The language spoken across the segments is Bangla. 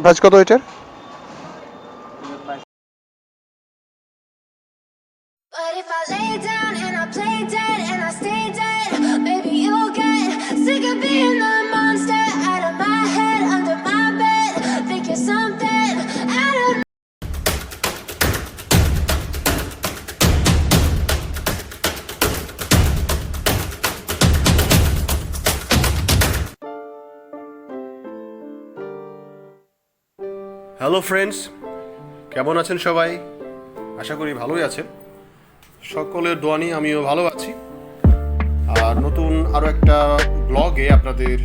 ভাজ কত এটার? But if I lay down and I play dead and I stay dead, maybe you'll get sick of being the monster out of my head, under my bed. Think you're something out of hello friends, কেমন আছেন সবাই? আশা করি ভালোই আছেন। সকলের দোয়া নিয়ে আমিও ভালো আছি। আর নতুন আরও একটা ব্লগে আপনাদের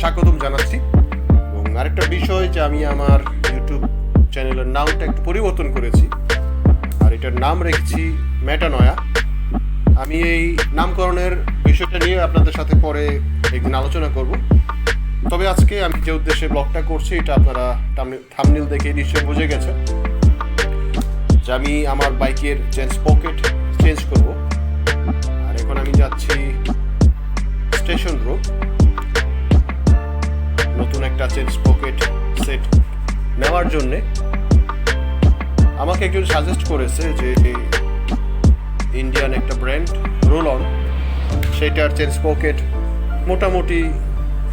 স্বাগতম জানাচ্ছি। এবং আরেকটা বিষয় যে আমি আমার ইউটিউব চ্যানেলের নামটা একটু পরিবর্তন করেছি, আর এটার নাম রেখেছি মেটানয়া। আমি এই নামকরণের বিষয়টা নিয়ে আপনাদের সাথে পরে একদিন আলোচনা করব। তবে আজকে আমি যে উদ্দেশ্যে ব্লগটা করছি এটা আপনারা থাম্বনেল দেখে নিশ্চয়ই বুঝে গেছেন যে আমি আমার বাইকের স্পকেট চেঞ্জ করব। আর এখন আমি যাচ্ছি স্টেশন রোড নতুন একটা স্পকেট সেট নেওয়ার জন্যে। আমাকে একজন সাজেস্ট করেছে যে ইন্ডিয়ান একটা ব্র্যান্ড রোলন, সেটার স্পকেট মোটামুটি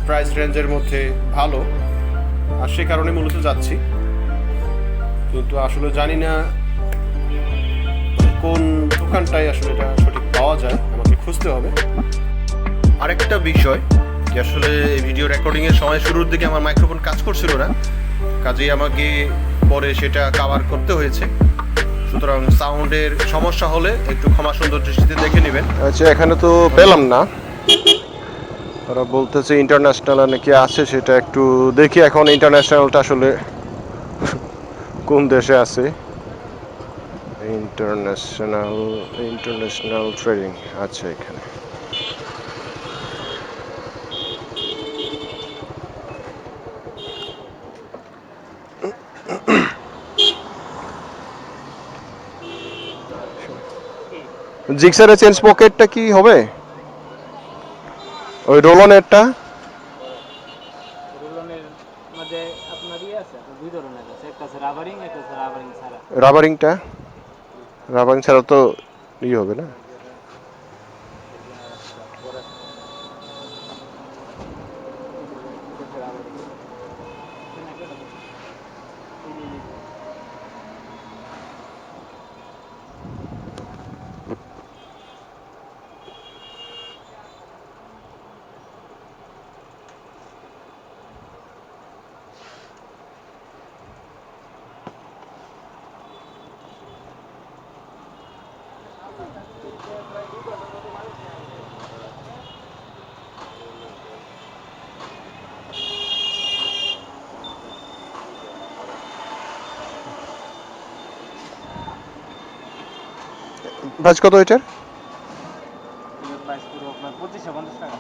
প্রাইস রেঞ্জের মধ্যে ভালো, আর সে কারণে মূলত যাচ্ছি। কিন্তু আসলে জানি না কোন দোকানটায় আসলে এটা সঠিক পাওয়া যায়, আমাকে খুঁজতে হবে। আরেকটা বিষয় যে আসলে ভিডিও রেকর্ডিংয়ের সময় শুরুর দিকে আমার মাইক্রোফোন কাজ করছিল না, কাজেই আমাকে পরে সেটা কভার করতে হয়েছে। সুতরাং সাউন্ডের সমস্যা হলে একটু ক্ষমা সুন্দর দৃষ্টিতে দেখে নেবেন। আচ্ছা, এখানে তো পেলাম না, তারা বলতেছে ইন্টারন্যাশনাল নাকি আছে, সেটা একটু দেখি এখন ইন্টারন্যাশনালটা আসলে কোন দেশে আছে। ইন্টারন্যাশনাল ট্রেডিং আচ্ছা, এখানে জিক্সারের চেঞ্জ পকেটটা কি হবে? ওই রোলনেরটা মধ্যে আপনার আছে দুই ধরনের আছে, একটা আছে রাবারিং, একটা আছে রাবারিং ছাড়া। রাবারিং ছাড়া তো হবে না। ভাজ কত এটার? প্রাইস পুরো আপনার 2550 টাকা।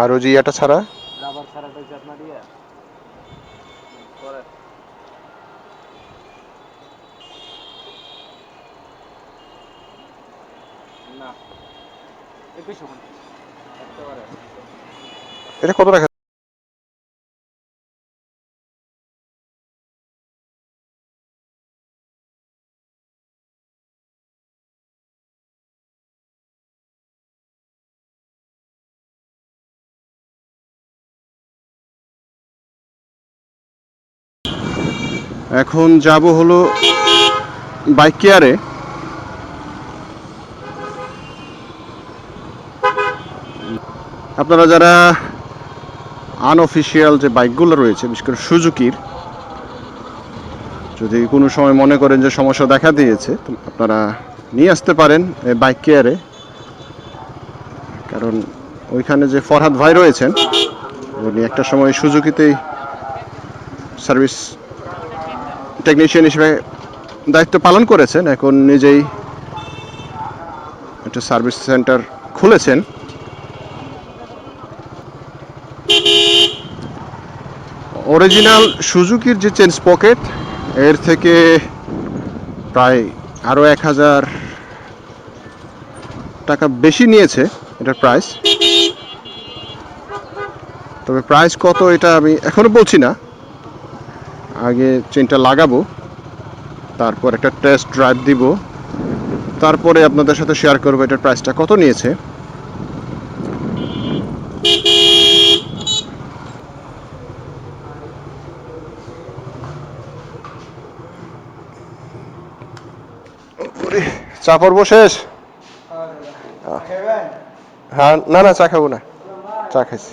আর ওই যে এটা ছাড়া রাবার ছাড়াটা হচ্ছে আপনার পরে না 2150 একেবারে। এটা কত টাকা? এখন যাব হলো বাইক কেয়ারে। আপনারা যারা আনঅফিসিয়াল যে বাইকগুলো রয়েছে, বিশেষ করে সুজুকির, যদি কোনো সময় মনে করেন যে সমস্যা দেখা দিয়েছে, তো আপনারা নিয়ে আসতে পারেন এই বাইক কেয়ারে। কারণ ওইখানে যে ফরহাদ ভাই রয়েছেন, উনি একটা সময় সুজুকিতেই সার্ভিস টেকনিশিয়ান হিসেবে দায়িত্ব পালন করেছেন, এখন নিজেই একটা সার্ভিস সেন্টার খুলেছেন। অরিজিনাল সুজুকির যে চেন স্পকেট, এর থেকে প্রায় আরও 1000 টাকা বেশি নিয়েছে এটার প্রাইস। তবে প্রাইস কত এটা আমি এখনো বলছি না, আগে চেনটা লাগাবো, তারপর একটা টেস্ট ড্রাইভ দিব, তারপরে আপনাদের সাথে শেয়ার করবো এটার প্রাইসটা কত নিয়েছে। চা পর্ব শেষ? হ্যাঁ, না না চা খাবো না, চা খাইছি।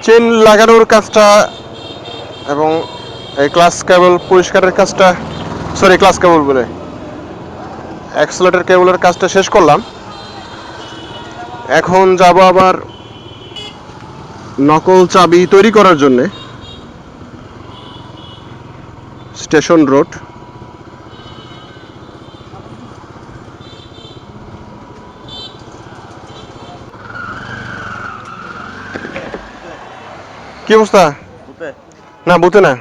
চেন লাগানোর কাজটা এবং এই ক্লাস কেবল পরিষ্কারের কাজটা, সরি ক্লাস কেবল বলে অ্যাক্সেলেটর কেবলের কাজটা শেষ করলাম। এখন যাব আবার নকল চাবি তৈরি করার জন্য স্টেশন রোড। কি অবস্থা? না বুতে না,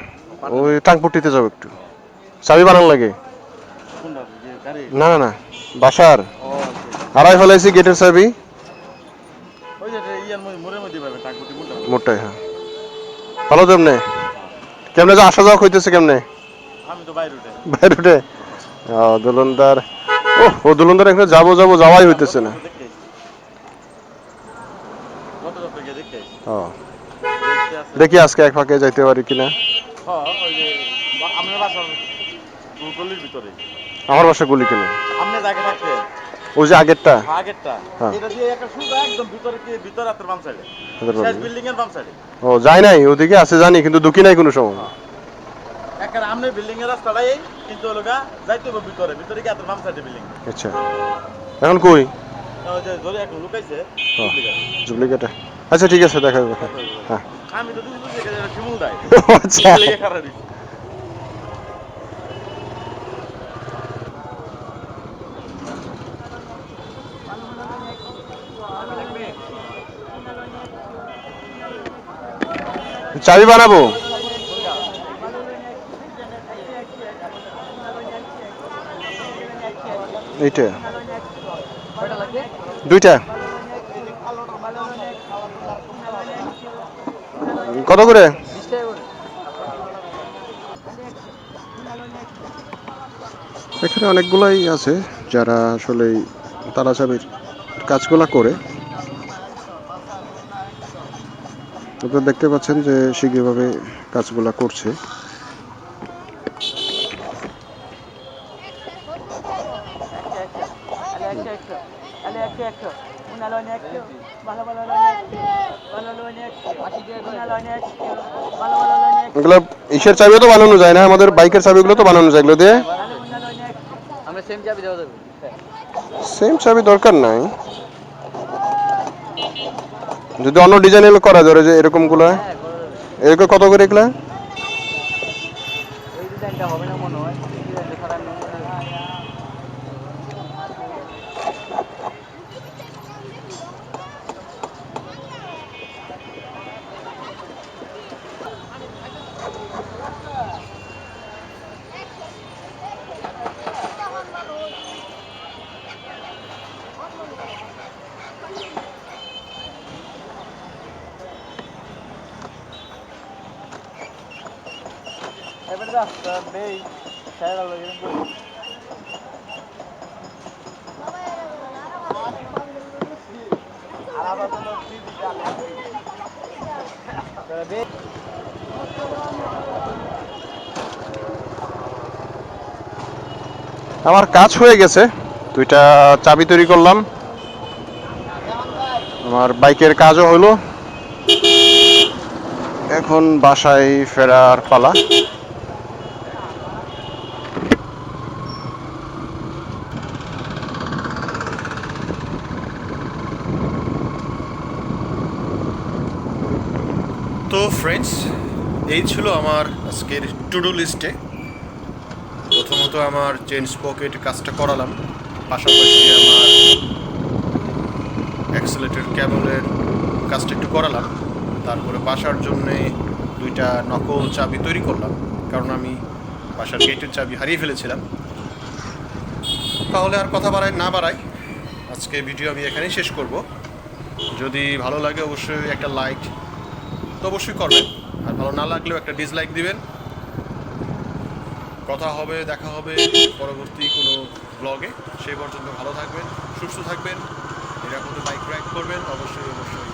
ওই টাংপুটিতে যাবো একটু, চাবি বানান লাগে। না না না, বাসার হারাই ফেলাইছি গেটের চাবি, মোটাই। হ্যাঁ ভালো। কেমনে কেমনে যা আসা যাওয়া হইতেছে কেমনে? বাইরে উঠে দোলনদার, ও দোলনদার এখানে যাবো যাবো যাওয়াই হইতেছে না। দেখি আজকে এক ফাঁকে যাইতে পারি কিনা। আমার বাসা গুলি কেন? ওই যে আগেরটা, ও যাই নাই ওদিকে আছে জানি, কিন্তু ঢুকি নাই কোনো সময়। আচ্ছা এখন কই? ডুপ্লিকেট। আচ্ছা ঠিক আছে, দেখা যাবে। হ্যাঁ আচ্ছা চাবি বানাবো। এইটা দুইটা কত করে? এখানে অনেকগুলাই আছে যারা আসলে তালা চাবির কাজগুলা করে। আপনারা দেখতে পাচ্ছেন যে সে কিভাবে কাজগুলা করছে। এগুলো ইসের চাবিও তো বানানো যায় না, আমাদের বাইকের চাবিগুলো তো বানানো যায় এগুলো দিয়ে। সেম চাবি দরকার নাই। যদি অন্য ডিজাইন এগুলো করা যায়, যে এরকমগুলো হ্যাঁ করে দেবে। এরকম কত করে এগুলা? এই ডিজাইনটা হবে না মনে হয়, এই ডিজাইনটা ছাড়া নেই। এবারে রাস্তা নেই, সাইডা লাগে কিন্তু আর আবার তো দিদি জানে তোরা বে আমার কাজ হয়ে গেছে, দুইটা চাবি তৈরি করলাম, আমার বাইকের কাজও হলো, এখন বাসায় ফেরার পালা। তো ফ্রেন্ডস, এই ছিল আমার আজকের টু ডু লিস্টে। প্রথমত আমার চেন স্পকেট কাজটা করালাম, পাশাপাশি আমার অ্যাক্সেলেটর কেবলের কাজটা একটু করালাম, তারপরে বাসার জন্যে দুইটা নকল চাবি তৈরি করলাম, কারণ আমি বাসার গেটের চাবি হারিয়ে ফেলেছিলাম। তাহলে আর কথা না বাড়াই, আজকে ভিডিও আমি এখানেই শেষ করব। যদি ভালো লাগে অবশ্যই একটা লাইক তো অবশ্যই করবেন, আর ভালো না লাগলেও একটা ডিসলাইক দিবেন। কথা হবে, দেখা হবে পরবর্তী কোনো ব্লগে। সেই পর্যন্ত ভালো থাকবেন, সুস্থ থাকবেন, নিরাপদে বাইক রাইড করবেন, অবশ্যই অবশ্যই